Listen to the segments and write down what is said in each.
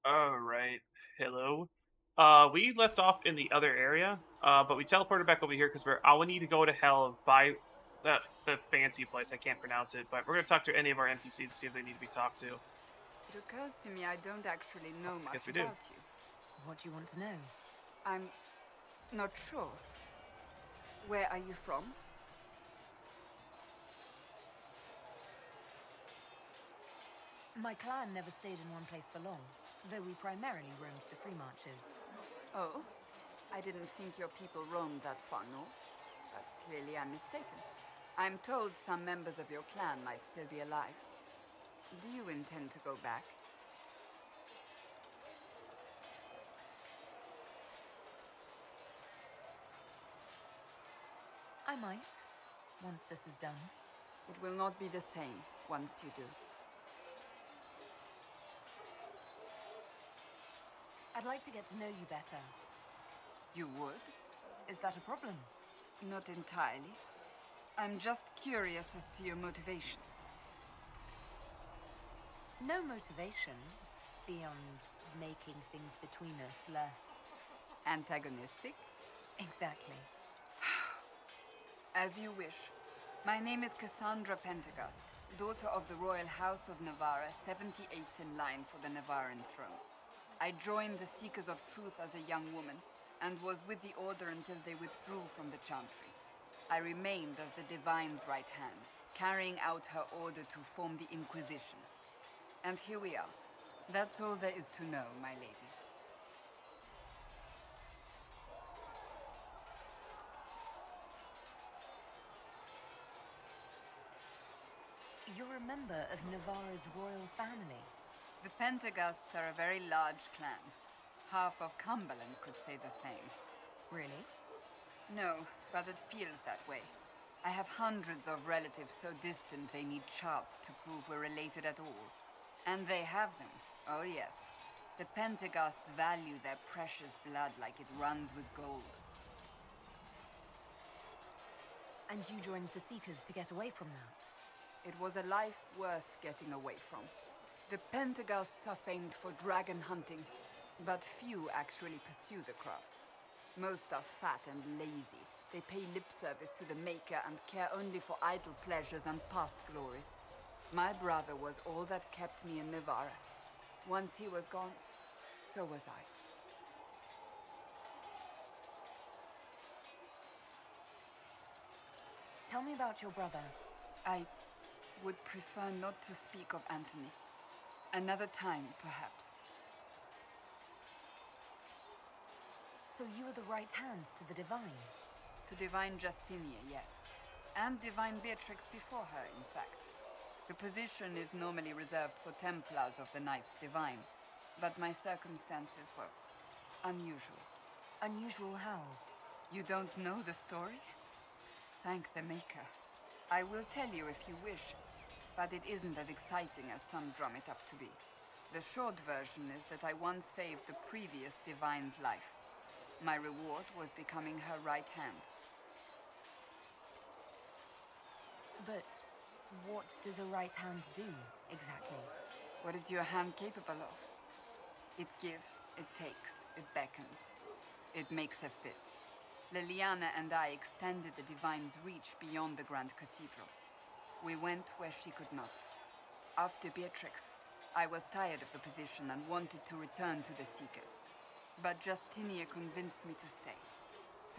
Alright. Hello. We left off in the other area, but we teleported back over here because we need to go to Hell the fancy place. I can't pronounce it, but we're gonna talk to any of our NPCs to see if they need to be talked to. It occurs to me I don't actually know I guess much we do. about you. What do you want to know? I'm not sure. Where are you from? My clan never stayed in one place for long, though we primarily roamed the free marches. Oh, I didn't think your people roamed that far north, but clearly I'm mistaken. I'm told some members of your clan might still be alive. Do you intend to go back? I might, once this is done. It will not be the same once you do. I'd like to get to know you better. You would? Is that a problem? Not entirely. I'm just curious as to your motivation. No motivation, beyond making things between us less... Antagonistic? Exactly. As you wish. My name is Cassandra Pentegast, daughter of the Royal House of Navarra, 78th in line for the Navarran throne. I joined the Seekers of Truth as a young woman, and was with the Order until they withdrew from the Chantry. I remained as the Divine's right hand, carrying out her order to form the Inquisition. And here we are. That's all there is to know, my lady. You're a member of Navarra's royal family. The Pentegasts are a very large clan. Half of Cumberland could say the same. Really? No, but it feels that way. I have hundreds of relatives so distant they need charts to prove we're related at all. And they have them. Oh yes. The Pentegasts value their precious blood like it runs with gold. And you joined the Seekers to get away from that? It was a life worth getting away from. The Pentegasts are famed for dragon hunting, but few actually pursue the craft. Most are fat and lazy. They pay lip service to the Maker and care only for idle pleasures and past glories. My brother was all that kept me in Navarra. Once he was gone, so was I. Tell me about your brother. I would prefer not to speak of Anthony. Another time, perhaps. So you were the right hand to the Divine? To Divine Justinia, yes. And Divine Beatrix before her, in fact. The position is normally reserved for Templars of the Knights Divine, but my circumstances were unusual. Unusual how? You don't know the story? Thank the Maker. I will tell you if you wish, but it isn't as exciting as some drum it up to be. The short version is that I once saved the previous Divine's life. My reward was becoming her right hand. But what does a right hand do, exactly? What is your hand capable of? It gives, it takes, it beckons. It makes a fist. Liliana and I extended the Divine's reach beyond the Grand Cathedral. We went where she could not. After Beatrix, I was tired of the position and wanted to return to the Seekers. But Justinia convinced me to stay.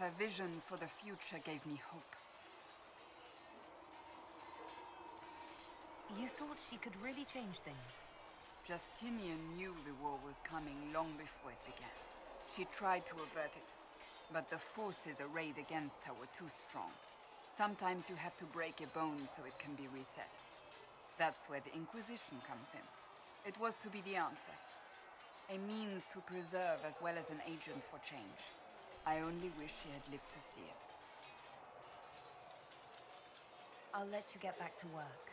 Her vision for the future gave me hope. You thought she could really change things? Justinia knew the war was coming long before it began. She tried to avert it, but the forces arrayed against her were too strong. Sometimes you have to break a bone so it can be reset. That's where the Inquisition comes in. It was to be the answer. A means to preserve as well as an agent for change. I only wish she had lived to see it. I'll let you get back to work.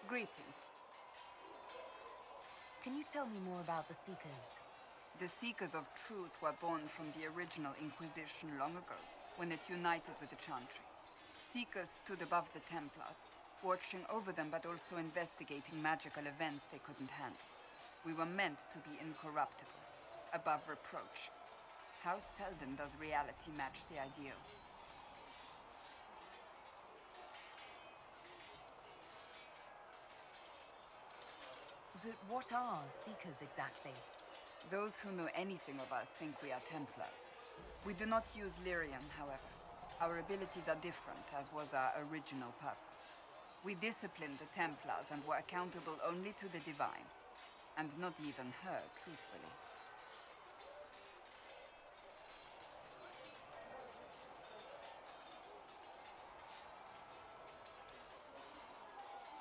Greetings. Can you tell me more about the Seekers? The Seekers of Truth were born from the original Inquisition long ago, when it united with the Chantry. Seekers stood above the Templars, watching over them but also investigating magical events they couldn't handle. We were meant to be incorruptible, above reproach. How seldom does reality match the ideal? But what are Seekers exactly? Those who know anything of us think we are Templars. We do not use lyrium, however. Our abilities are different, as was our original purpose. We disciplined the Templars and were accountable only to the Divine. And not even her, truthfully.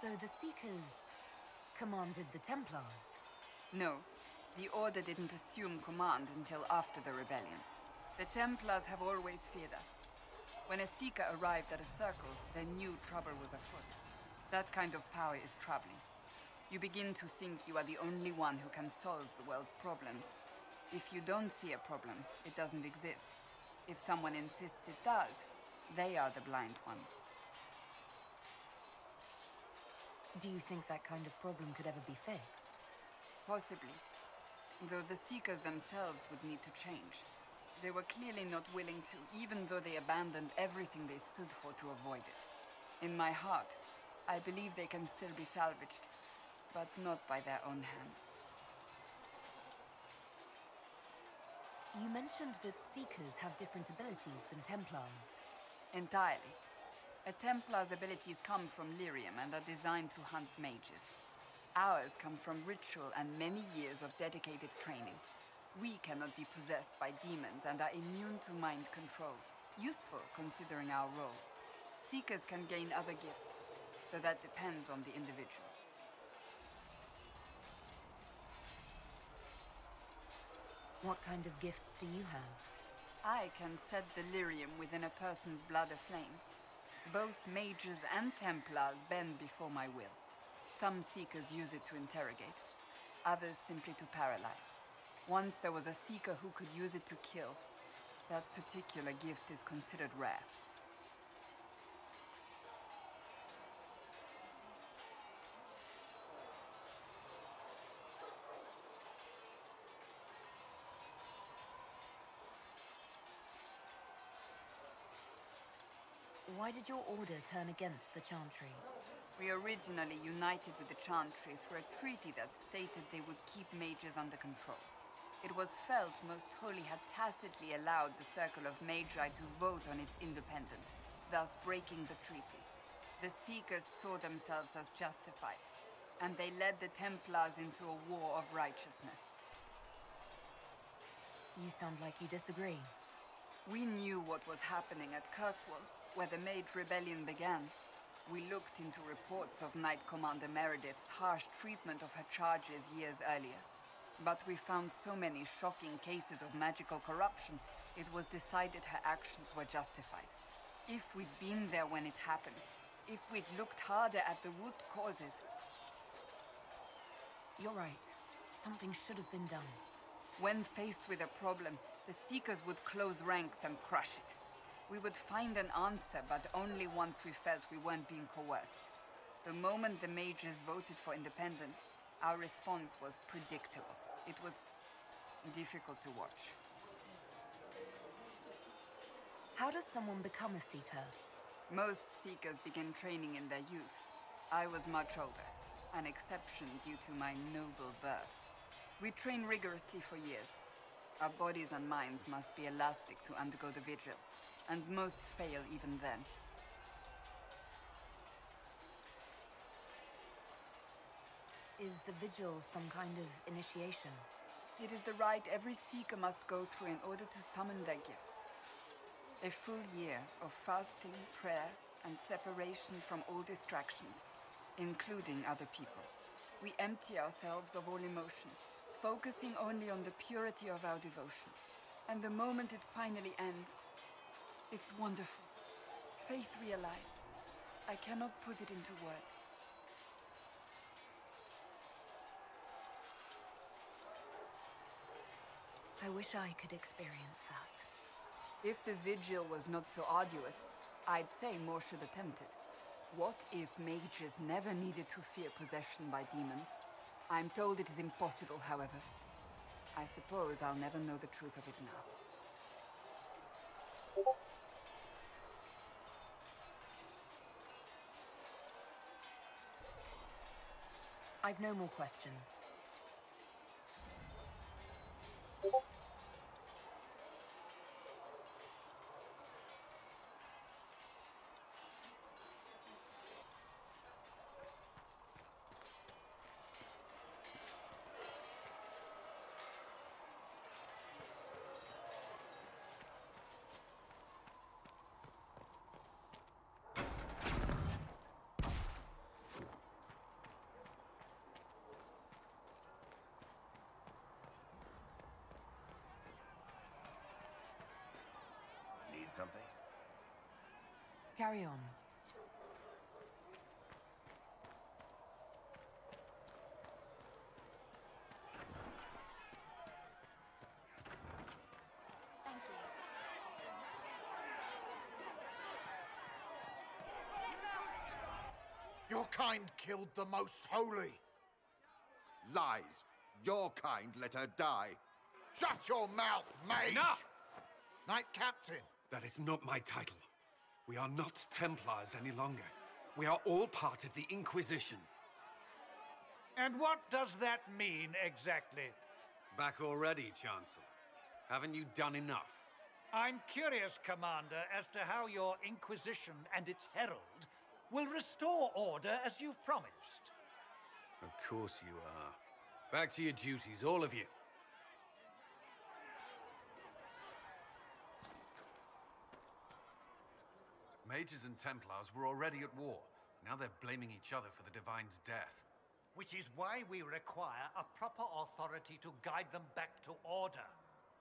So the Seekers commanded the Templars? No, the Order didn't assume command until after the rebellion. The Templars have always feared us. When a Seeker arrived at a circle, they knew trouble was afoot. That kind of power is troubling. You begin to think you are the only one who can solve the world's problems. If you don't see a problem, it doesn't exist. If someone insists it does, they are the blind ones. Do you think that kind of problem could ever be fixed? Possibly. Though the Seekers themselves would need to change. They were clearly not willing to, even though they abandoned everything they stood for to avoid it. In my heart, I believe they can still be salvaged, but not by their own hands. You mentioned that Seekers have different abilities than Templars. Entirely. A Templar's abilities come from lyrium and are designed to hunt mages. Ours come from ritual and many years of dedicated training. We cannot be possessed by demons and are immune to mind control. Useful considering our role. Seekers can gain other gifts, though that depends on the individual. What kind of gifts do you have? I can set the lyrium within a person's blood aflame. Both mages and Templars bend before my will. Some Seekers use it to interrogate, others simply to paralyze. Once there was a Seeker who could use it to kill. That particular gift is considered rare. Why did your order turn against the Chantry? We originally united with the Chantry through a treaty that stated they would keep mages under control. It was felt Most Holy had tacitly allowed the Circle of Magi to vote on its independence, thus breaking the treaty. The Seekers saw themselves as justified, and they led the Templars into a war of righteousness. You sound like you disagree. We knew what was happening at Kirkwall, where the Mage Rebellion began. We looked into reports of Knight Commander Meredith's harsh treatment of her charges years earlier. But we found so many shocking cases of magical corruption, it was decided her actions were justified. If we'd been there when it happened, if we'd looked harder at the root causes... You're right. Something should have been done. When faced with a problem, the Seekers would close ranks and crush it. We would find an answer, but only once we felt we weren't being coerced. The moment the mages voted for independence, our response was predictable. It was difficult to watch. How does someone become a Seeker? Most Seekers begin training in their youth. I was much older, an exception due to my noble birth. We train rigorously for years. Our bodies and minds must be elastic to undergo the vigil. And most fail even then. Is the vigil some kind of initiation? It is the rite every Seeker must go through in order to summon their gifts. A full year of fasting, prayer, and separation from all distractions, including other people. We empty ourselves of all emotion, focusing only on the purity of our devotion. And the moment it finally ends, it's wonderful. Faith realized. I cannot put it into words. I wish I could experience that. If the vigil was not so arduous, I'd say more should attempt it. What if mages never needed to fear possession by demons? I'm told it is impossible, however. I suppose I'll never know the truth of it now. I've no more questions. Need something? Carry on. Thank you. Your kind killed the most holy. Lies. Your kind let her die. Shut your mouth, mage! Enough! Knight Captain. That is not my title. We are not Templars any longer. We are all part of the Inquisition. And what does that mean exactly? Back already, Chancellor. Haven't you done enough? I'm curious, Commander, as to how your Inquisition and its herald will restore order as you've promised. Of course you are. Back to your duties, all of you. Mages and Templars were already at war. Now they're blaming each other for the Divine's death. Which is why we require a proper authority to guide them back to order.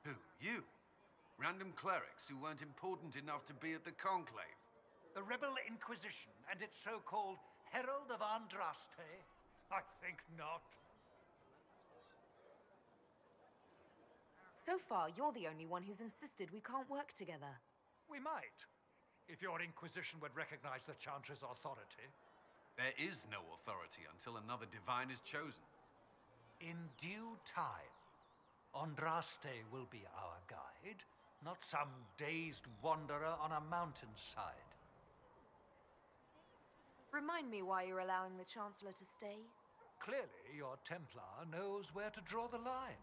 Who? You? Random clerics who weren't important enough to be at the Conclave? The Rebel Inquisition and its so-called Herald of Andraste? I think not. So far, you're the only one who's insisted we can't work together. We might, if your Inquisition would recognize the Chantry's authority. There is no authority until another Divine is chosen. In due time, Andraste will be our guide, not some dazed wanderer on a mountainside. Remind me why you're allowing the Chancellor to stay? Clearly, your Templar knows where to draw the line.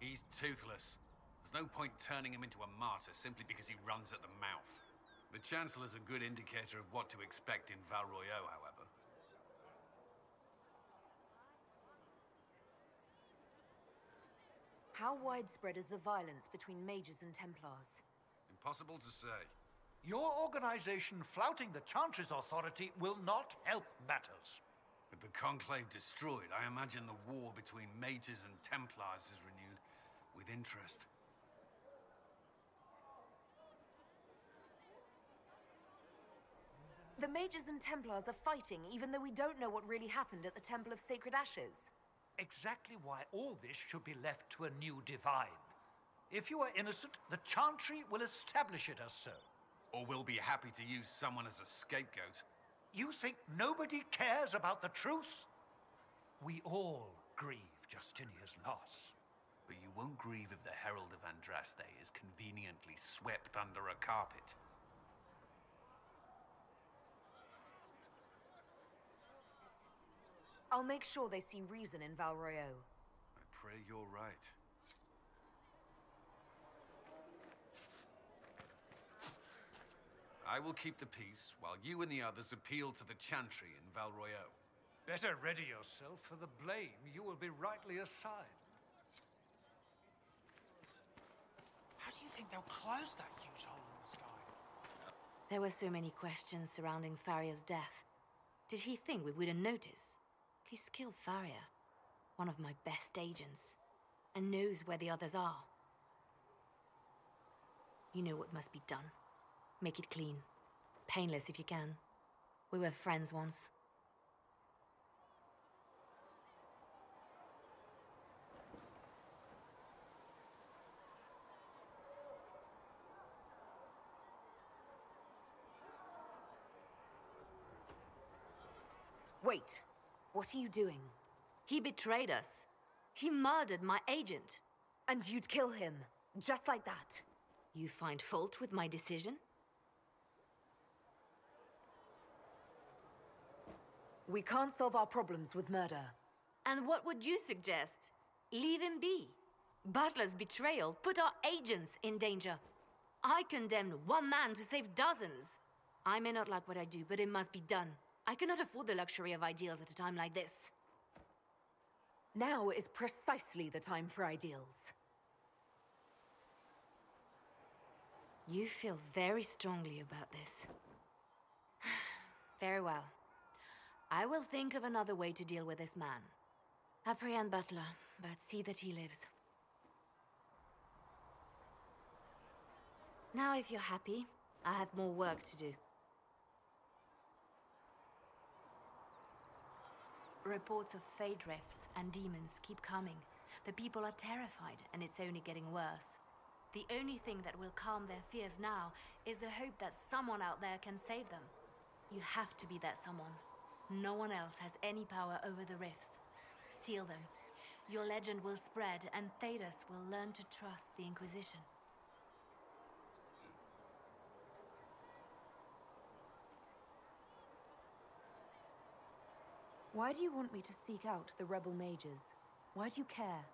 He's toothless. There's no point turning him into a martyr simply because he runs at the mouth. The Chancellor's a good indicator of what to expect in Val Royeaux, however. How widespread is the violence between mages and Templars? Impossible to say. Your organization flouting the Chantry's authority will not help matters. With the Conclave destroyed, I imagine the war between mages and Templars is renewed with interest. The mages and Templars are fighting, even though we don't know what really happened at the Temple of Sacred Ashes. Exactly why all this should be left to a new Divine. If you are innocent, the Chantry will establish it as so. Or we'll be happy to use someone as a scapegoat. You think nobody cares about the truth? We all grieve Justinia's loss. But you won't grieve if the Herald of Andraste is conveniently swept under a carpet. I'll make sure they see reason in Val Royeaux. I pray you're right. I will keep the peace while you and the others appeal to the Chantry in Val Royeaux. Better ready yourself for the blame you will be rightly assigned. How do you think they'll close that huge hole in the sky? There were so many questions surrounding Faria's death. Did he think we wouldn't notice? He's killed Faria, one of my best agents, and knows where the others are. You know what must be done. Make it clean. Painless if you can. We were friends once. Wait. What are you doing? He betrayed us. He murdered my agent. And you'd kill him, just like that. You find fault with my decision? We can't solve our problems with murder. And what would you suggest? Leave him be. Butler's betrayal put our agents in danger. I condemned one man to save dozens. I may not like what I do, but it must be done. I cannot afford the luxury of ideals at a time like this. Now is precisely the time for ideals. You feel very strongly about this. Very well. I will think of another way to deal with this man. Apprehend Butler, but see that he lives. Now, if you're happy, I have more work to do. Reports of fade rifts and demons keep coming. The people are terrified, and it's only getting worse. The only thing that will calm their fears now is the hope that someone out there can save them. You have to be that someone. No one else has any power over the rifts. Seal them. Your legend will spread, and Thedas will learn to trust the Inquisition. Why do you want me to seek out the rebel mages? Why do you care?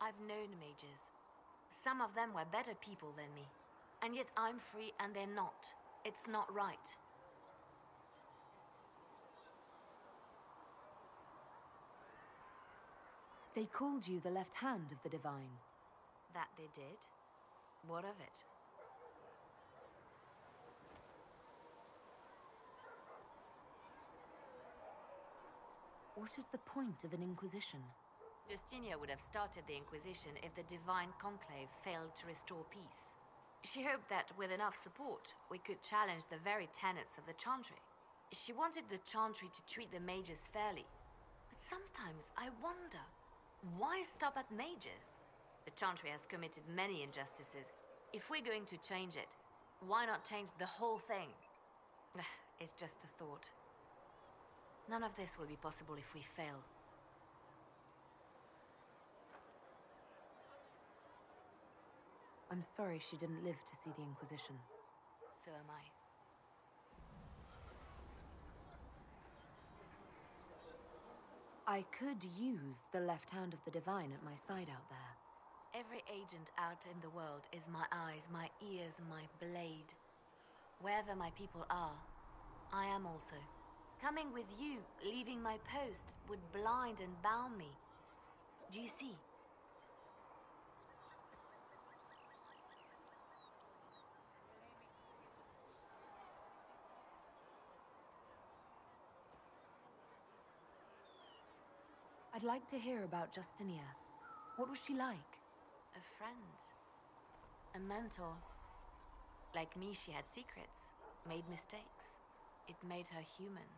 I've known mages. Some of them were better people than me. And yet I'm free and they're not. It's not right. They called you the left hand of the Divine. That they did? What of it? What is the point of an Inquisition? Justinia would have started the Inquisition if the Divine Conclave failed to restore peace. She hoped that with enough support, we could challenge the very tenets of the Chantry. She wanted the Chantry to treat the mages fairly. But sometimes I wonder, why stop at mages? The Chantry has committed many injustices. If we're going to change it, why not change the whole thing? It's just a thought. None of this will be possible if we fail. I'm sorry she didn't live to see the Inquisition. So am I. I could use the left hand of the Divine at my side out there. Every agent out in the world is my eyes, my ears, my blade. Wherever my people are, I am also. Coming with you, leaving my post, would blind and bound me. Do you see? I'd like to hear about Justinia. What was she like? A friend. A mentor. Like me, she had secrets, made mistakes. It made her human.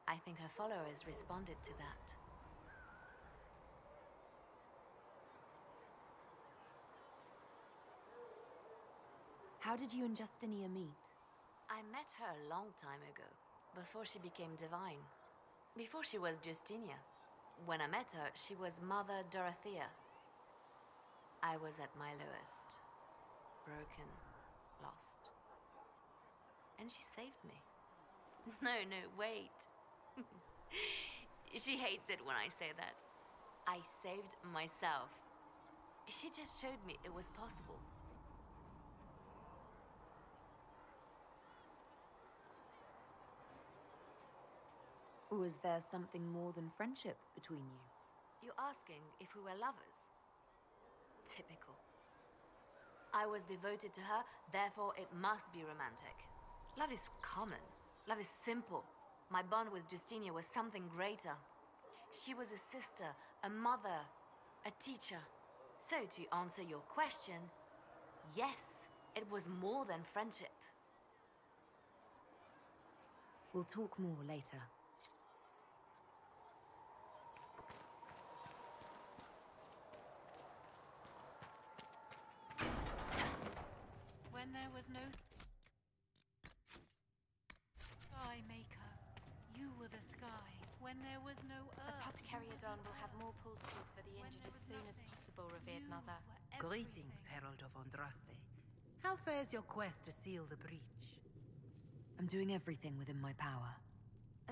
I think her followers responded to that. How did you and Justinia meet? I met her a long time ago, before she became divine. Before she was Justinia. When I met her, she was Mother Dorothea. I was at my lowest. Broken, lost. And she saved me. No, wait. She hates it when I say that. I saved myself. She just showed me it was possible. Was there something more than friendship between you? You're asking if we were lovers? Typical. I was devoted to her, therefore it must be romantic. Love is common. Love is simple. My bond with Justinia was something greater. She was a sister, a mother, a teacher. So to answer your question, yes, it was more than friendship. We'll talk more later. When there was no sky maker, you were the sky. When when there was no earth. Apothecary Adon will have more poultices for the injured as soon as possible, revered mother. Greetings, Herald of Andraste. How fares your quest to seal the breach? I'm doing everything within my power.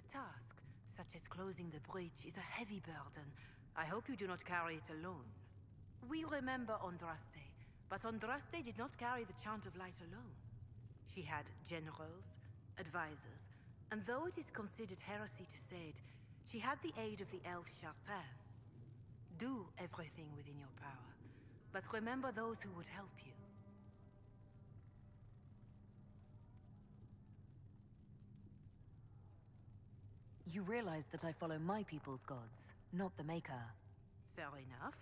A task, such as closing the breach, is a heavy burden. I hope you do not carry it alone. We remember Andraste, but Andraste did not carry the Chant of Light alone. She had generals, advisors, and though it is considered heresy to say it, she had the aid of the elf Chartan. Do everything within your power, but remember those who would help you. You realize that I follow my people's gods, not the Maker. Fair enough.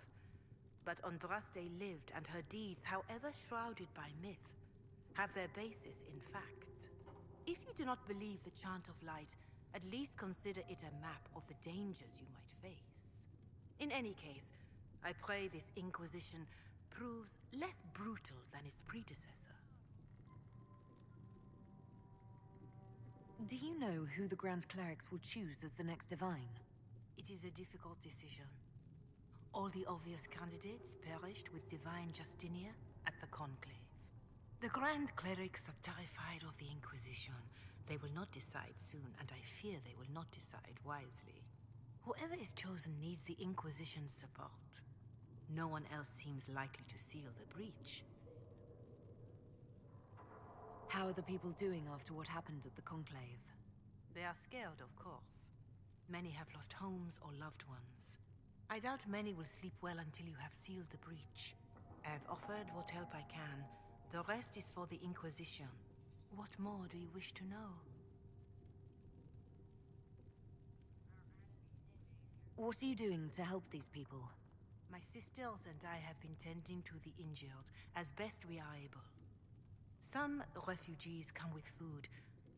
But Andraste lived, and her deeds, however shrouded by myth, have their basis in fact. If you do not believe the Chant of Light, at least consider it a map of the dangers you might face. In any case, I pray this Inquisition proves less brutal than its predecessor. Do you know who the Grand Clerics will choose as the next Divine? It is a difficult decision. All the obvious candidates perished with Divine Justinia at the Conclave. The Grand Clerics are terrified of the Inquisition. They will not decide soon, and I fear they will not decide wisely. Whoever is chosen needs the Inquisition's support. No one else seems likely to seal the breach. How are the people doing after what happened at the Conclave? They are scared, of course. Many have lost homes or loved ones. I doubt many will sleep well until you have sealed the breach. I have offered what help I can. The rest is for the Inquisition. What more do you wish to know? What are you doing to help these people? My sisters and I have been tending to the injured as best we are able. Some refugees come with food,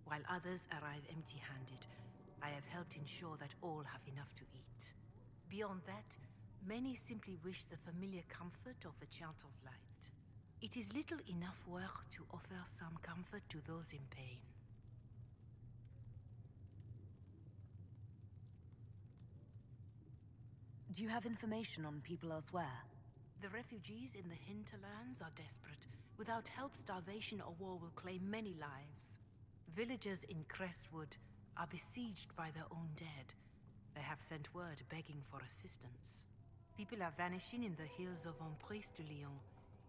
while others arrive empty-handed. I have helped ensure that all have enough to eat. Beyond that, many simply wish the familiar comfort of the Chant of Light. It is little enough work to offer some comfort to those in pain. Do you have information on people elsewhere? The refugees in the hinterlands are desperate. Without help, starvation or war will claim many lives. Villagers in Crestwood are besieged by their own dead. They have sent word begging for assistance. People are vanishing in the hills of Emprise de Lyon.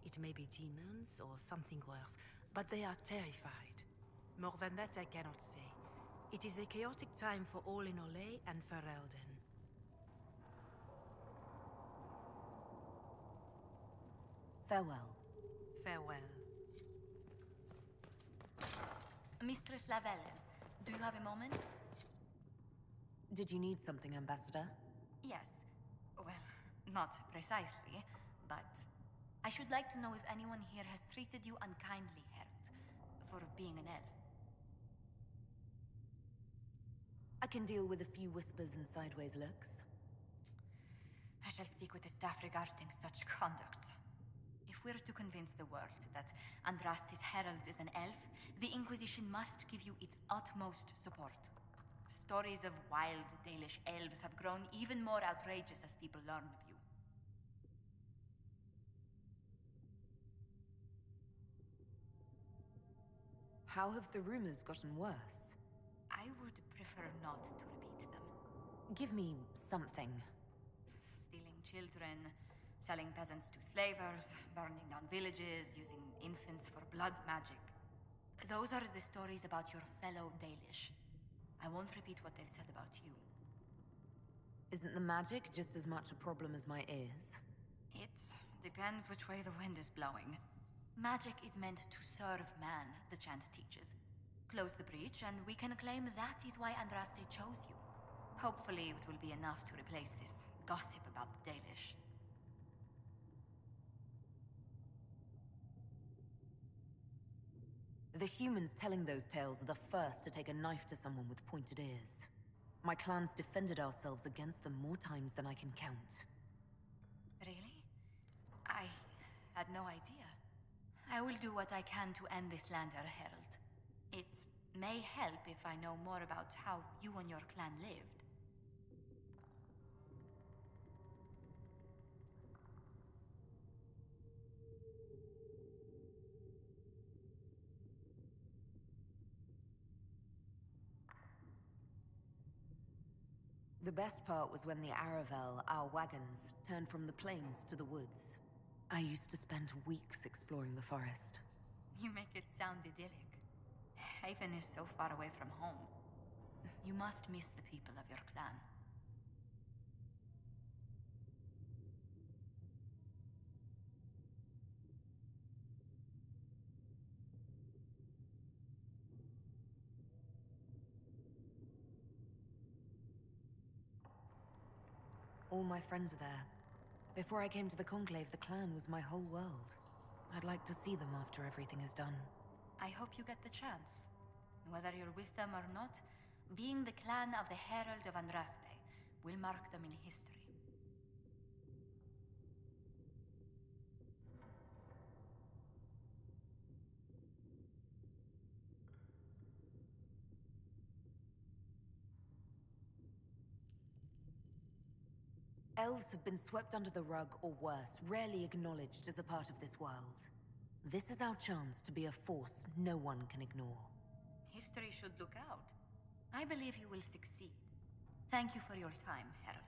It may be demons or something worse, but they are terrified. More than that I cannot say. It is a chaotic time for all in Olay and Ferelden. Farewell. Farewell. Mistress Lavelle, do you have a moment? Did you need something, Ambassador? Yes. Well, not precisely, but I should like to know if anyone here has treated you unkindly, Herald, for being an elf. I can deal with a few whispers and sideways looks. I shall speak with the staff regarding such conduct. If we're to convince the world that Andraste's herald is an elf, the Inquisition must give you its utmost support. Stories of wild Dalish elves have grown even more outrageous as people learn of you. How have the rumors gotten worse? I would prefer not to repeat them. Give me something. Stealing children, selling peasants to slavers, burning down villages, using infants for blood magic. Those are the stories about your fellow Dalish. I won't repeat what they've said about you. Isn't the magic just as much a problem as my ears? It depends which way the wind is blowing. Magic is meant to serve man, the chant teaches. Close the breach, and we can claim that is why Andraste chose you. Hopefully it will be enough to replace this gossip about the Dalish. The humans telling those tales are the first to take a knife to someone with pointed ears. My clans defended ourselves against them more times than I can count. Really? I had no idea. I will do what I can to end this slander, Herald. It may help if I know more about how you and your clan lived. The best part was when the Aravel, our wagons, turned from the plains to the woods. I used to spend weeks exploring the forest. You make it sound idyllic. Haven is so far away from home. You must miss the people of your clan. All my friends are there. Before I came to the Conclave, the clan was my whole world. I'd like to see them after everything is done. I hope you get the chance. Whether you're with them or not, being the clan of the Herald of Andraste will mark them in history. Elves have been swept under the rug, or worse, rarely acknowledged as a part of this world. This is our chance to be a force no one can ignore. History should look out. I believe you will succeed. Thank you for your time, Herald.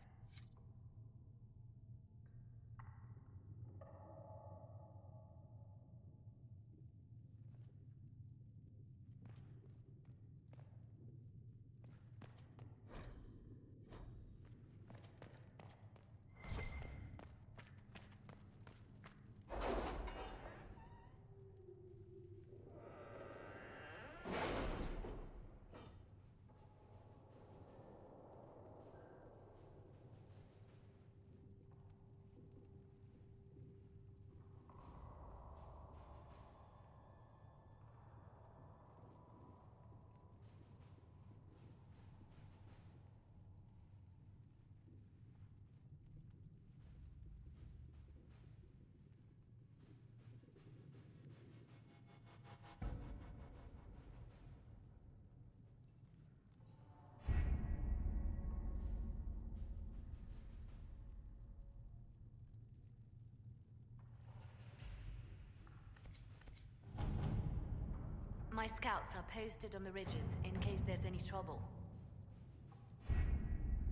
My scouts are posted on the ridges in case there's any trouble.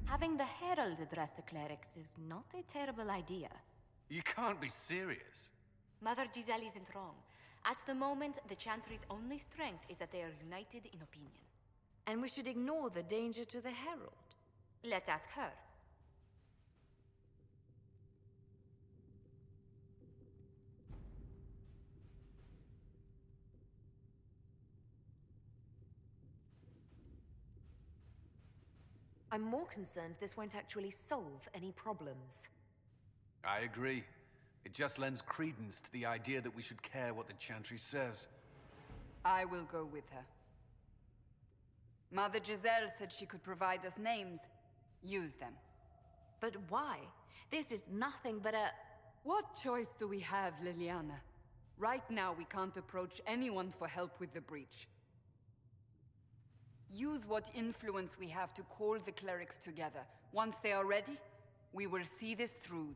Having the Herald address the clerics is not a terrible idea. You can't be serious. Mother Giselle isn't wrong. At the moment, the Chantry's only strength is that they are united in opinion. And we should ignore the danger to the Herald. Let's ask her. I'm more concerned this won't actually solve any problems. I agree. It just lends credence to the idea that we should care what the Chantry says. I will go with her. Mother Giselle said she could provide us names. Use them. But why? This is nothing but a... What choice do we have, Liliana? Right now, we can't approach anyone for help with the breach. Use what influence we have to call the clerics together. Once they are ready, we will see this through.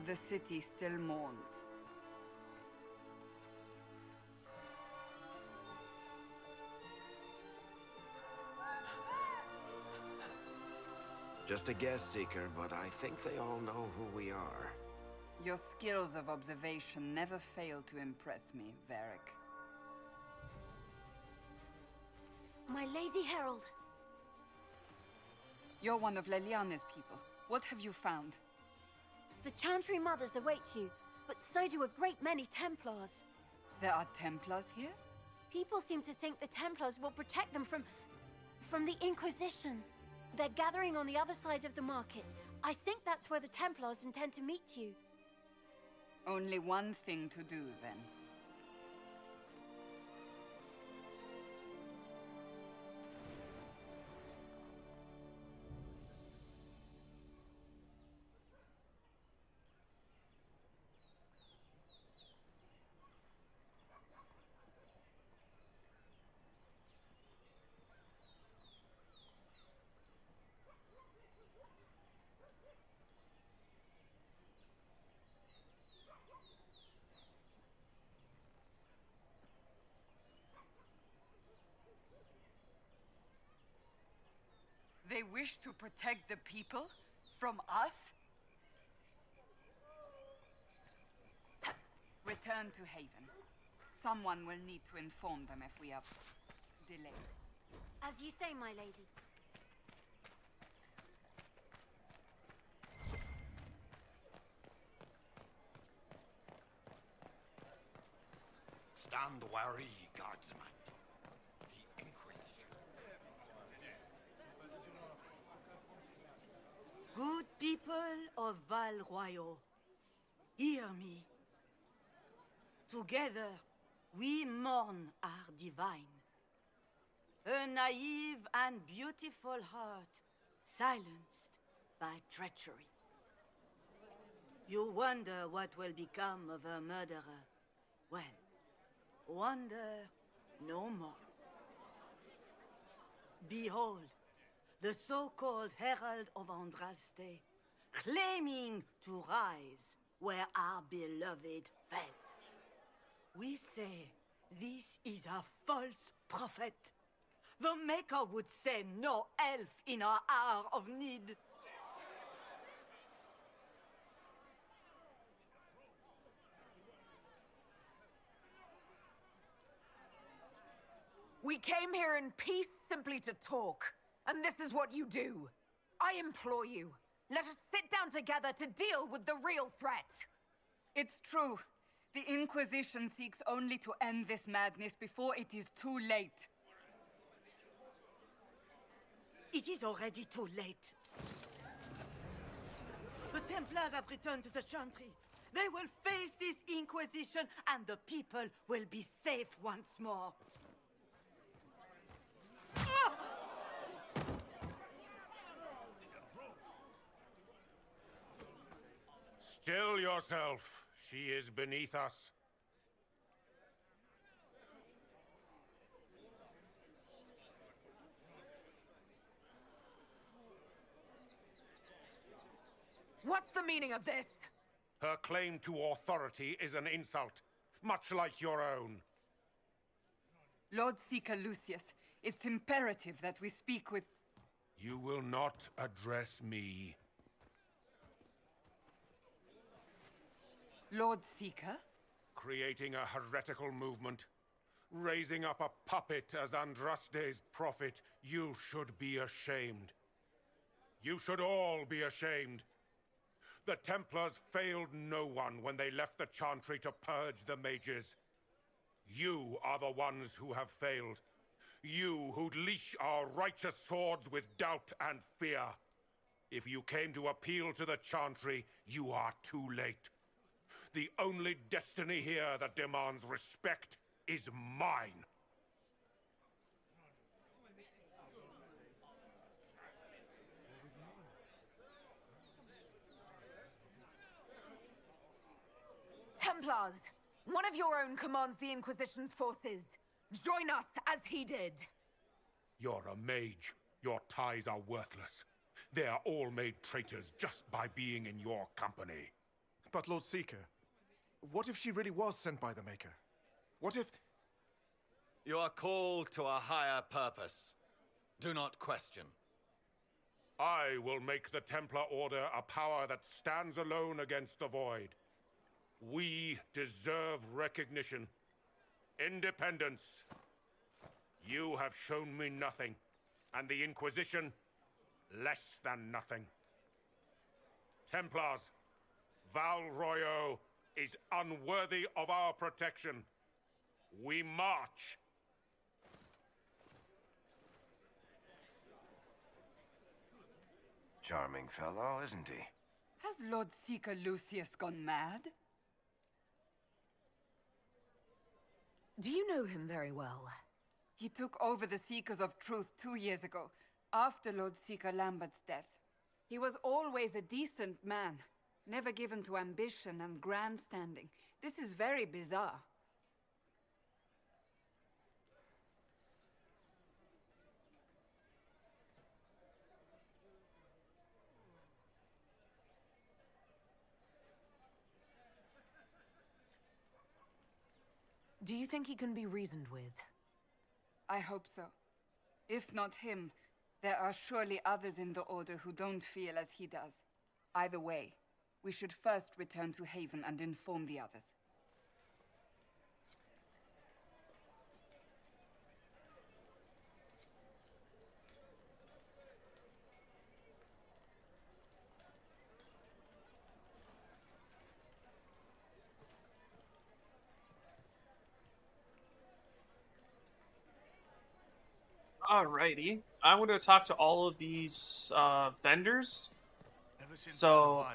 The city still mourns. just a guest seeker, but I think they all know who we are. Your skills of observation never fail to impress me, Varric. My Lady Herald. You're one of Leliane's people. What have you found? The Chantry Mothers await you, but so do a great many Templars. There are Templars here? People seem to think the Templars will protect them from the Inquisition. They're gathering on the other side of the market. I think that's where the Templars intend to meet you. Only one thing to do, then. They wish to protect the people? From us? Return to Haven. Someone will need to inform them if we are delayed. As you say, my lady. Stand wary, guardsman. The Inquisition. Good people of Val Royal, hear me. Together, we mourn our divine. A naive and beautiful heart, silenced by treachery. You wonder what will become of a murderer. Well, wonder no more. Behold, the so-called Herald of Andraste, claiming to rise where our beloved fell. We say this is a false prophet. The Maker would send no elf in our hour of need. We came here in peace simply to talk, and this is what you do. I implore you, let us sit down together to deal with the real threat. It's true. The Inquisition seeks only to end this madness before it is too late. It is already too late. The Templars have returned to the Chantry. They will face this Inquisition, and the people will be safe once more. Still yourself. She is beneath us. What's the meaning of this? Her claim to authority is an insult, much like your own. Lord Seeker Lucius, it's imperative that we speak with... You will not address me. Lord Seeker? Creating a heretical movement. Raising up a puppet as Andraste's prophet. You should be ashamed. You should all be ashamed. The Templars failed no one when they left the Chantry to purge the mages. You are the ones who have failed. You who'd leash our righteous swords with doubt and fear. If you came to appeal to the Chantry, you are too late. The only destiny here that demands respect is mine. Templars, one of your own commands the Inquisition's forces. Join us as he did. You're a mage. Your ties are worthless. They are all made traitors just by being in your company. But Lord Seeker, what if she really was sent by the Maker? What if... You are called to a higher purpose. Do not question. I will make the Templar Order a power that stands alone against the Void. We deserve recognition. Independence. You have shown me nothing, and the Inquisition, less than nothing. Templars, Val Royeaux is unworthy of our protection. We march. Charming fellow, isn't he? Has Lord Seeker Lucius gone mad? Do you know him very well? He took over the Seekers of Truth 2 years ago, after Lord Seeker Lambert's death. He was always a decent man, never given to ambition and grandstanding. This is very bizarre. Do you think he can be reasoned with? I hope so. If not him, there are surely others in the Order who don't feel as he does. Either way, we should first return to Haven and inform the others. Alrighty, I'm going to talk to all of these vendors. So,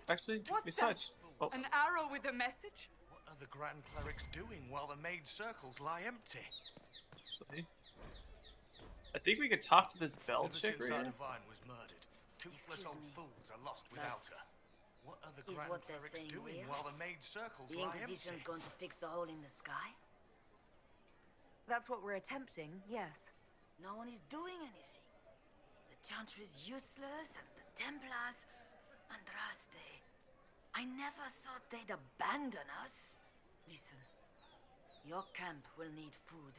actually, besides, oh. An arrow with a message? What are the Grand Clerics doing while the mage circles lie empty? Actually, I think we could talk to this bell chick right here. Divine was murdered. Toothless old fools are lost without her. What are the Grand Clerics doing while the mage circles lie empty? The Inquisition's going to fix the hole in the sky? That's what we're attempting, yes. No one is doing anything. The Chantry is useless, and the Templars... Andraste. I never thought they'd abandon us. Listen, your camp will need food.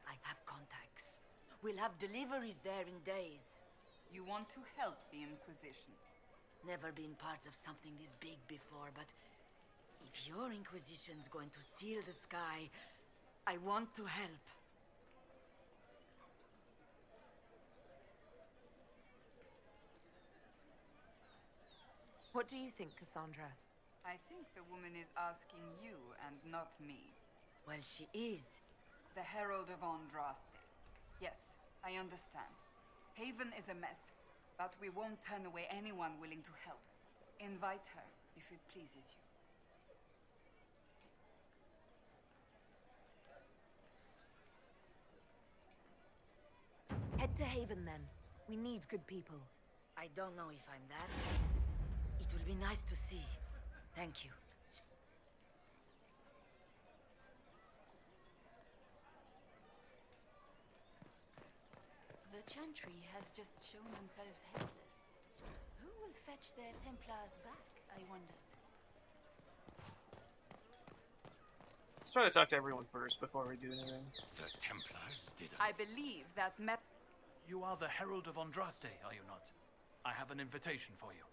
I have contacts. We'll have deliveries there in days. You want to help the Inquisition? Never been part of something this big before, but if your Inquisition's going to seal the sky, I want to help. What do you think, Cassandra? I think the woman is asking you and not me. Well, she is. The Herald of Andraste. Yes, I understand. Haven is a mess, but we won't turn away anyone willing to help. Invite her, if it pleases you. Head to Haven, then. We need good people. I don't know if I'm that. It will be nice to see. Thank you. The Chantry has just shown themselves helpless. Who will fetch their Templars back, I wonder? Let's try to talk to everyone first before we do anything. The Templars did I believe that You are the Herald of Andraste, are you not? I have an invitation for you.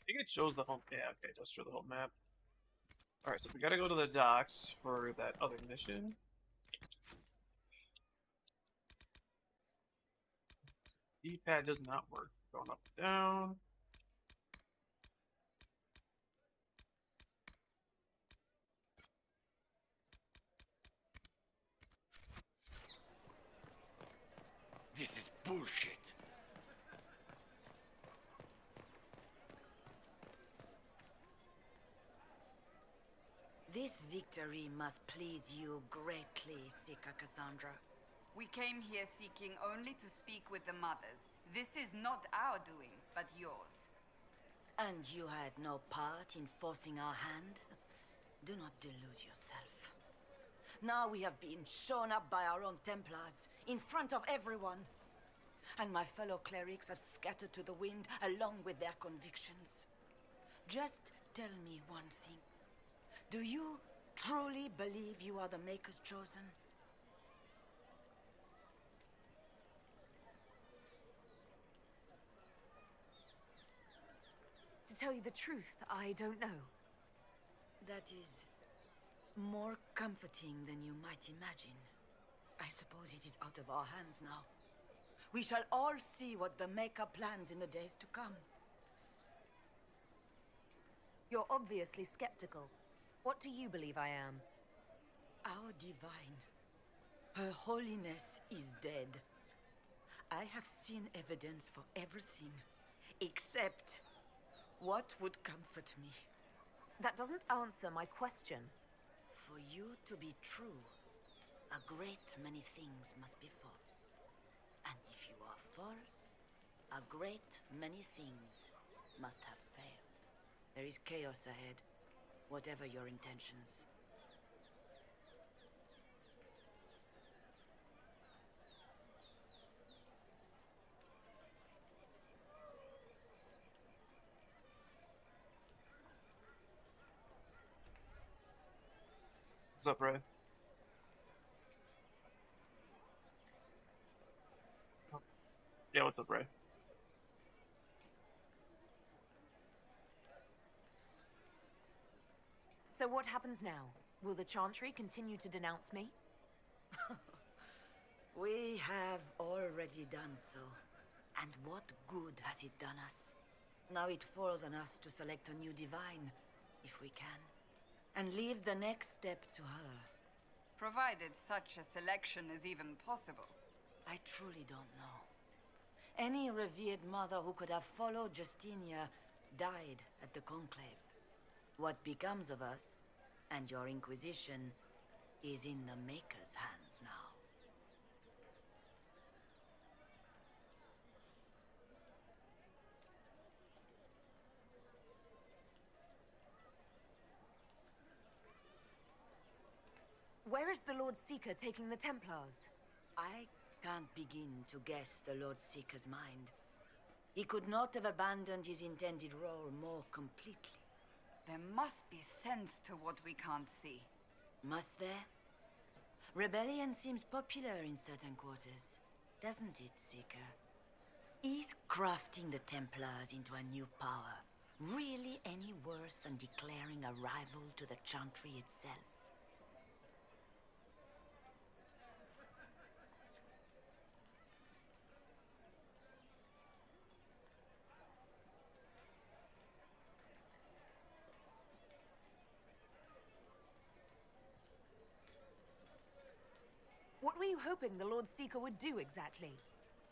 I think it shows the whole... Yeah, okay, it does show the whole map. Alright, so we gotta go to the docks for that other mission. D-pad does not work. Going up and down. This is bullshit. This victory must please you greatly, Seeker Cassandra. We came here seeking only to speak with the mothers. This is not our doing, but yours. And you had no part in forcing our hand? Do not delude yourself. Now we have been shown up by our own Templars, in front of everyone. And my fellow clerics have scattered to the wind along with their convictions. Just tell me one thing. Do you truly believe you are the Maker's chosen? To tell you the truth, I don't know. That is more comforting than you might imagine. I suppose it is out of our hands now. We shall all see what the Maker plans in the days to come. You're obviously skeptical. What do you believe I am? Our divine. Her holiness is dead. I have seen evidence for everything, except what would comfort me. That doesn't answer my question. For you to be true, a great many things must be false. And if you are false, a great many things must have failed. There is chaos ahead, whatever your intentions. What's up, Ray? Yeah, what's up, Ray? So what happens now? Will the Chantry continue to denounce me? We have already done so. And what good has it done us? Now it falls on us to select a new divine, if we can. And leave the next step to her. Provided such a selection is even possible. I truly don't know. Any revered mother who could have followed Justinia died at the Conclave. What becomes of us, and your Inquisition, is in the Maker's hands now. Where is the Lord Seeker taking the Templars? I can't begin to guess the Lord Seeker's mind. He could not have abandoned his intended role more completely. There must be sense to what we can't see. Must there? Rebellion seems popular in certain quarters, doesn't it, Seeker? Is crafting the Templars into a new power really any worse than declaring a rival to the Chantry itself? What were you hoping the Lord Seeker would do exactly?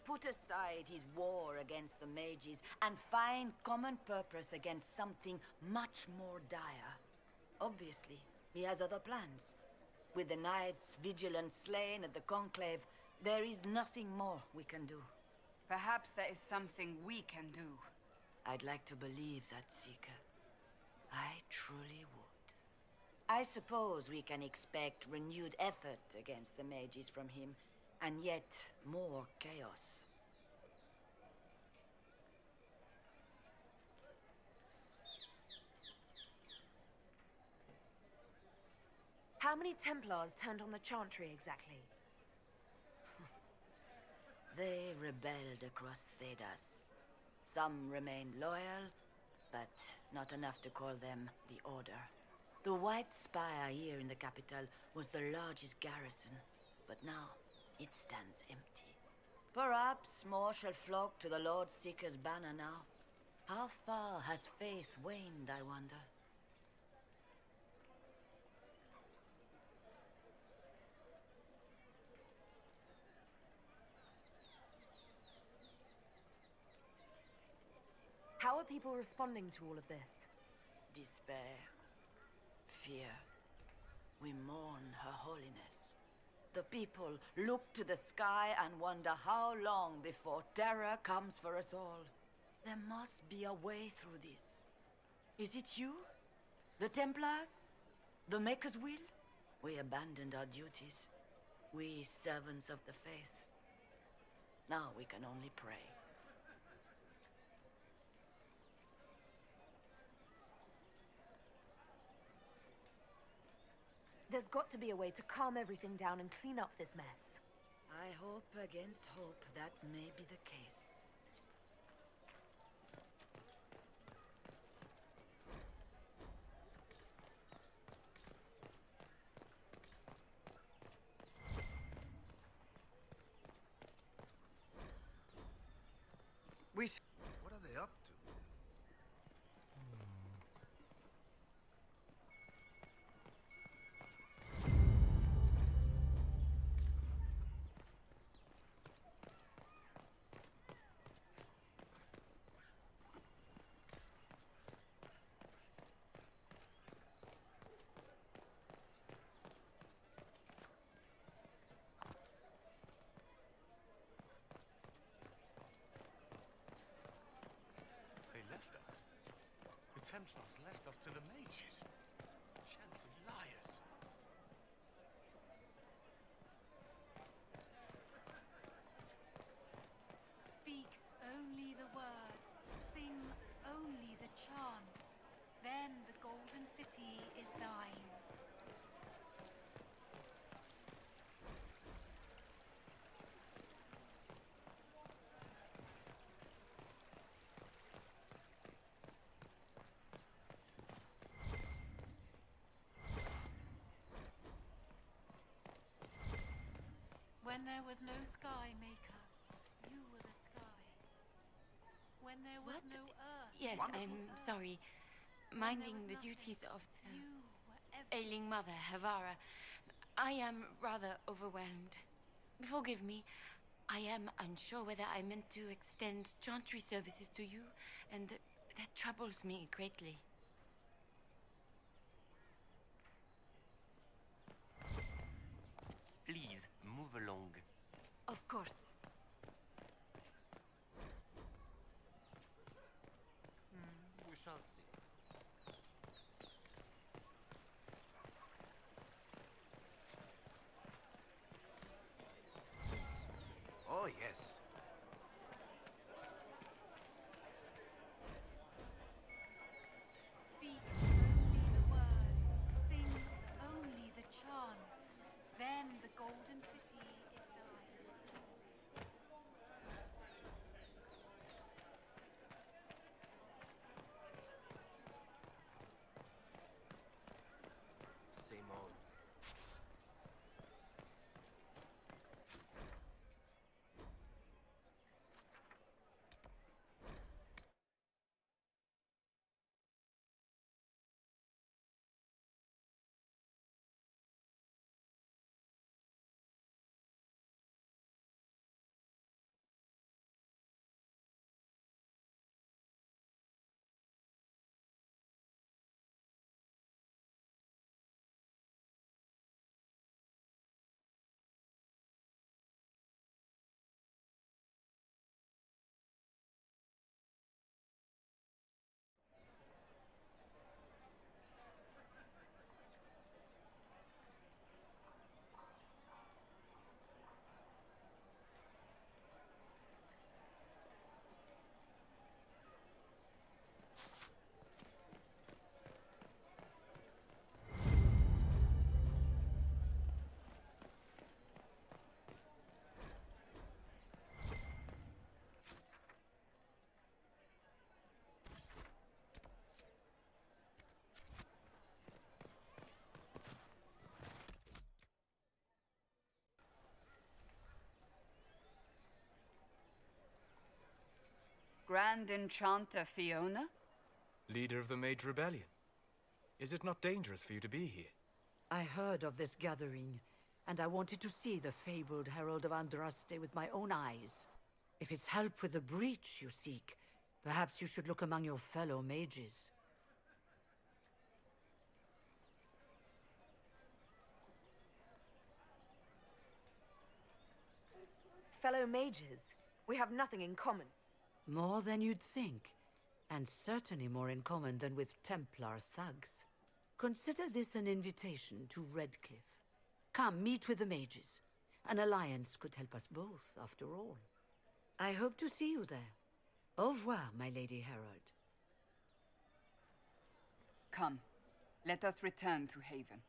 Put aside his war against the mages and find common purpose against something much more dire. Obviously, he has other plans. With the knights vigilant slain at the Conclave, there is nothing more we can do. Perhaps there is something we can do. I'd like to believe that, Seeker. I truly would. I suppose we can expect renewed effort against the mages from him, and yet more chaos. How many Templars turned on the Chantry exactly? They rebelled across Thedas. Some remained loyal, but not enough to call them the Order. The White Spire here in the capital was the largest garrison, but now it stands empty. Perhaps more shall flock to the Lord Seeker's banner now. How far has faith waned, I wonder? How are people responding to all of this? Despair. Fear. We mourn Her Holiness. The people look to the sky and wonder how long before terror comes for us all. There must be a way through this. Is it you? The Templars? The Maker's will? We abandoned our duties. We servants of the faith. Now we can only pray. There's got to be a way to calm everything down and clean up this mess. I hope against hope that may be the case. What are they up to? They left us. The Templars left us to the mages. Chantry liars. Speak only the word, sing only the chant. Then the golden city is thine. When there was no sky maker, you were the sky. When there was no earth. Yes, I'm sorry. Minding the duties of the ailing mother, Havara. I am rather overwhelmed. Forgive me. I am unsure whether I meant to extend chantry services to you, and that troubles me greatly. Please, move along. Of course. We shall see. Oh, yes. Speak only the word, sing only the chant. Then the golden city is thine. Simone. Grand Enchanter Fiona? Leader of the Mage Rebellion. Is it not dangerous for you to be here? I heard of this gathering, and I wanted to see the fabled Herald of Andraste with my own eyes. If it's help with the breach you seek, perhaps you should look among your fellow mages. Fellow mages, we have nothing in common. More than you'd think, and certainly more in common than with Templar thugs. Consider this an invitation to Redcliffe. Come, meet with the mages. An alliance could help us both, after all. I hope to see you there. Au revoir, my Lady Herald. Come, let us return to Haven.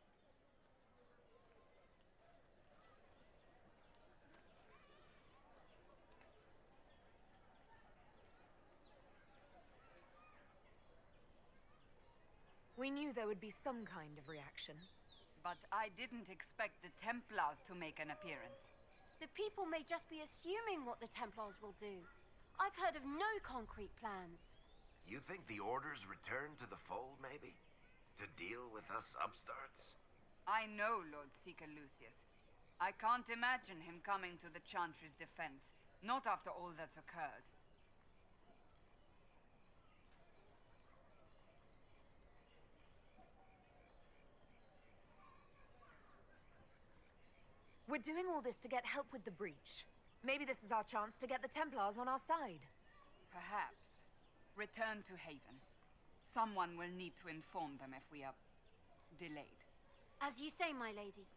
We knew there would be some kind of reaction. But I didn't expect the Templars to make an appearance. The people may just be assuming what the Templars will do. I've heard of no concrete plans. You think the Order's return to the fold, maybe? To deal with us upstarts? I know Lord Seeker Lucius. I can't imagine him coming to the Chantry's defense, not after all that's occurred. We're doing all this to get help with the breach. Maybe this is our chance to get the Templars on our side. Perhaps. Return to Haven. Someone will need to inform them if we are delayed. As you say, my lady.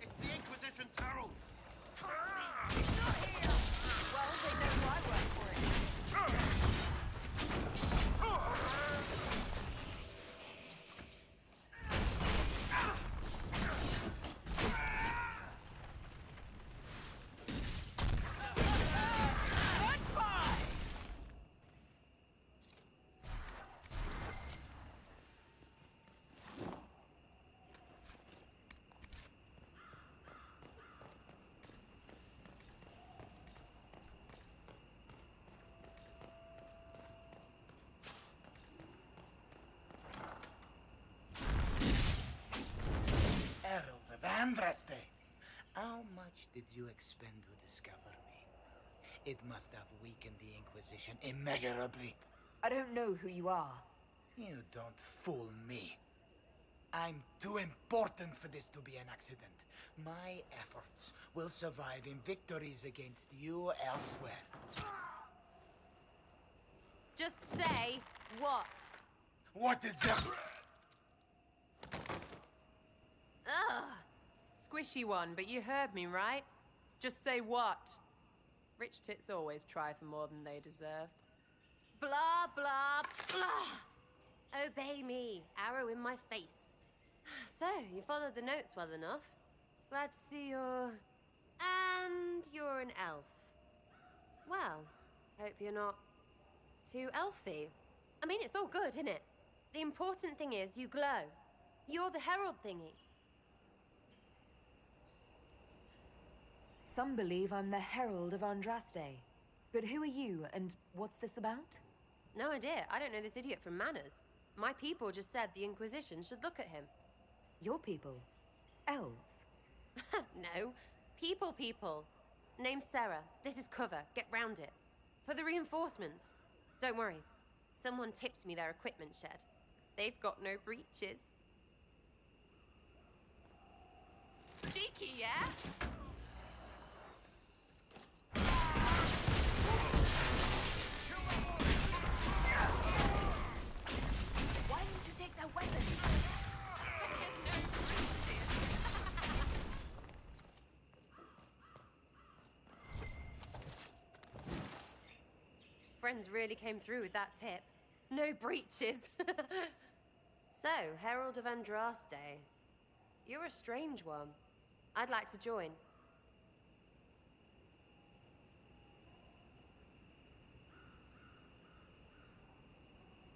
It's the Inquisition's herald! Well, they know I work for it. Herald of Andraste! How much did you expend to discover me? It must have weakened the Inquisition immeasurably. I don't know who you are. You don't fool me. I'm too important for this to be an accident. My efforts will survive in victories against you elsewhere. Just say what? What is that? Ugh. Squishy one, but you heard me, right? Just say what? Rich tits always try for more than they deserve. Blah, blah, blah. Obey me. Arrow in my face. So, you followed the notes well enough. Glad to see you're... And you're an elf. Well, hope you're not too elfy. I mean, it's all good, isn't it? The important thing is you glow. You're the herald thingy. Some believe I'm the Herald of Andraste. But who are you, and what's this about? No idea. I don't know this idiot from Manners. My people just said the Inquisition should look at him. Your people? Elves? No. People. Name's Sarah. This is cover. Get round it. For the reinforcements. Don't worry. Someone tipped me their equipment shed. They've got no breaches. Cheeky, yeah? Why didn't you take their weapons? Because no breaches. Friends really came through with that tip. No breaches. So, Herald of Andraste. You're a strange one. I'd like to join.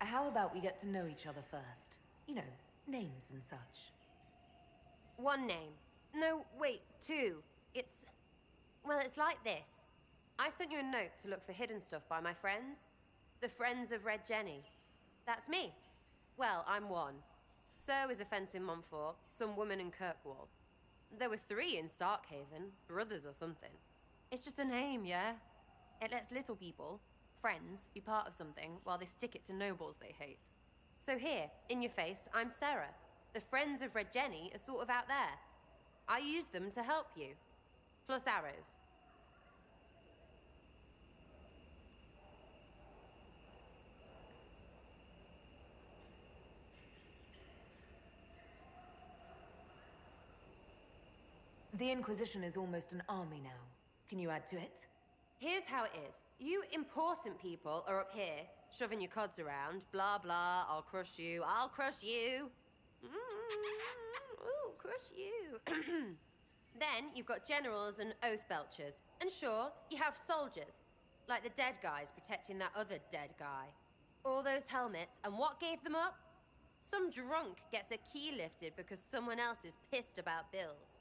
How about we get to know each other first? You know, names and such. One name. No, wait, two. Well, it's like this. I sent you a note to look for hidden stuff by my friends. The Friends of Red Jenny. That's me. Well, I'm one. So is a fence in Montfort, some woman in Kirkwall. There were 3 in Starkhaven, brothers or something. It's just a name, yeah? It lets little people, friends, be part of something while they stick it to nobles they hate. So here, in your face, I'm Sarah. The Friends of Red Jenny are sort of out there. I used them to help you. Plus arrows. The Inquisition is almost an army now. Can you add to it? Here's how it is. You important people are up here, shoving your cods around. Blah, blah, I'll crush you, I'll crush you. Ooh, crush you. Then you've got generals and oath belchers. And sure, you have soldiers. Like the dead guys protecting that other dead guy. All those helmets, and what gave them up? Some drunk gets a key lifted because someone else is pissed about bills.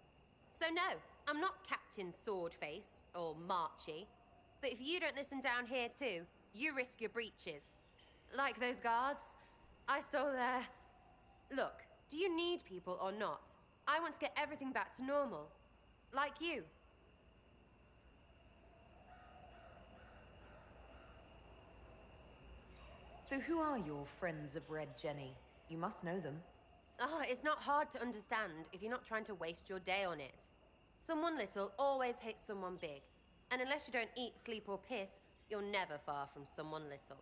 So no, I'm not Captain Swordface, or Marchy. But if you don't listen down here too, you risk your breeches. Like those guards, I stole their... Look, do you need people or not? I want to get everything back to normal. Like you. So who are your Friends of Red Jenny? You must know them. It's not hard to understand if you're not trying to waste your day on it. Someone little always hates someone big. And unless you don't eat, sleep, or piss, you're never far from someone little.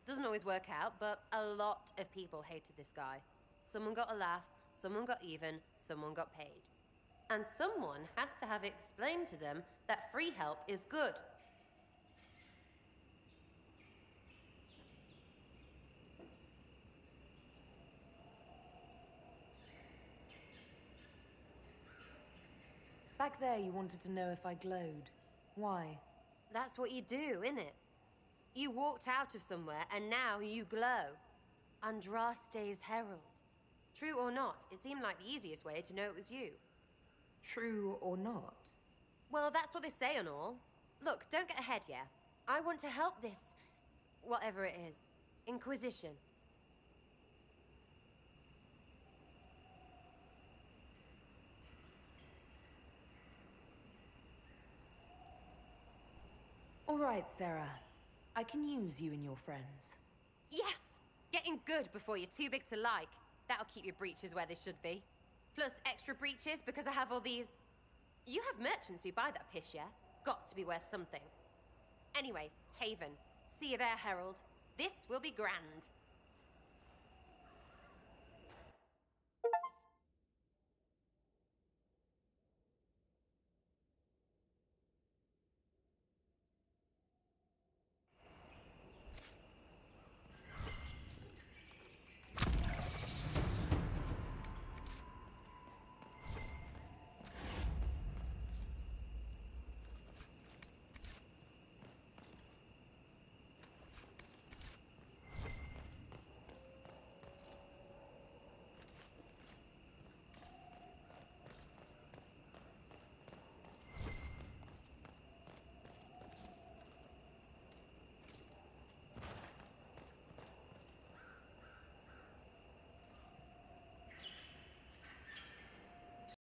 Doesn't always work out, but a lot of people hated this guy. Someone got a laugh, someone got even, someone got paid. And someone has to have explained to them that free help is good. Back there you wanted to know if I glowed. Why? That's what you do, innit? You walked out of somewhere and now you glow. Andraste's herald. True or not, it seemed like the easiest way to know it was you. True or not? Well, that's what they say and all. Look, don't get ahead, yeah? I want to help this... whatever it is. Inquisition. All right, Sarah. I can use you and your friends. Yes! Getting good before you're too big to like. That'll keep your breeches where they should be. Plus extra breeches because I have all these... You have merchants who buy that piss, yeah? Got to be worth something. Anyway, Haven. See you there, Herald. This will be grand.